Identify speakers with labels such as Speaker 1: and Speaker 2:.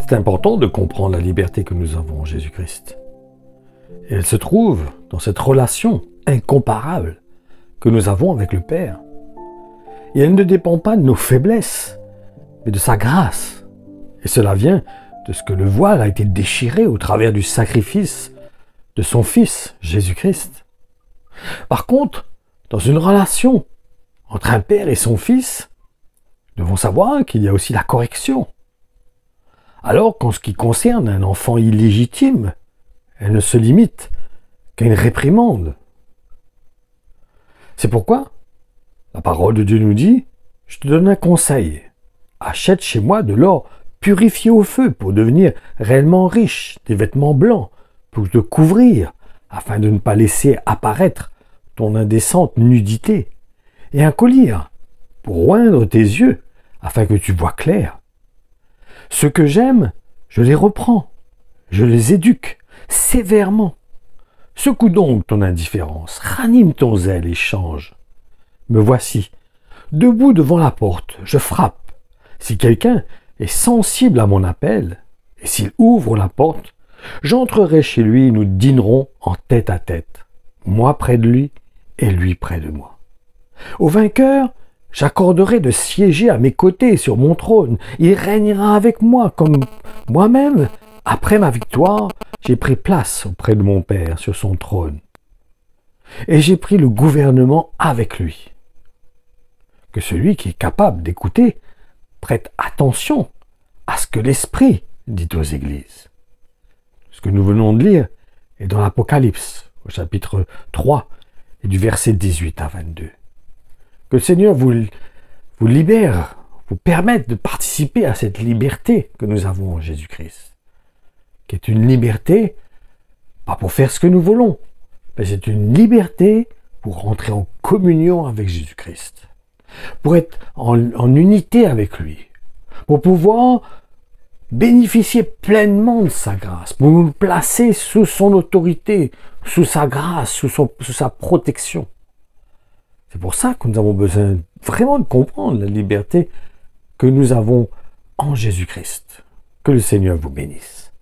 Speaker 1: C'est important de comprendre la liberté que nous avons en Jésus-Christ. Et elle se trouve dans cette relation incomparable que nous avons avec le Père. Et elle ne dépend pas de nos faiblesses, mais de sa grâce. Et cela vient de ce que le voile a été déchiré au travers du sacrifice de son Fils, Jésus-Christ. Par contre, dans une relation entre un père et son fils, nous devons savoir qu'il y a aussi la correction. Alors qu'en ce qui concerne un enfant illégitime, elle ne se limite qu'à une réprimande. C'est pourquoi la parole de Dieu nous dit « Je te donne un conseil. Achète chez moi de l'or purifié au feu pour devenir réellement riche, des vêtements blancs pour te couvrir, afin de ne pas laisser apparaître ton indécente nudité, et un collier pour oindre tes yeux, afin que tu vois clair. Ceux que j'aime, je les reprends, je les éduque sévèrement. Secoue donc ton indifférence, ranime ton zèle et change. Me voici, debout devant la porte, je frappe. Si quelqu'un est sensible à mon appel, et s'il ouvre la porte, j'entrerai chez lui et nous dînerons en tête à tête, moi près de lui et lui près de moi. Au vainqueur, j'accorderai de siéger à mes côtés sur mon trône. Il régnera avec moi comme moi-même. Après ma victoire, j'ai pris place auprès de mon Père sur son trône. Et j'ai pris le gouvernement avec lui. Que celui qui est capable d'écouter prête attention à ce que l'Esprit dit aux églises. Ce que nous venons de lire est dans l'Apocalypse, au chapitre 3, et du verset 18 à 22. Que le Seigneur vous libère, vous permette de participer à cette liberté que nous avons en Jésus-Christ, qui est une liberté, pas pour faire ce que nous voulons, mais c'est une liberté pour rentrer en communion avec Jésus-Christ, pour être en unité avec lui, pour pouvoir bénéficier pleinement de sa grâce, pour nous placer sous son autorité, sous sa grâce, sous sa protection. C'est pour ça que nous avons besoin vraiment de comprendre la liberté que nous avons en Jésus-Christ. Que le Seigneur vous bénisse.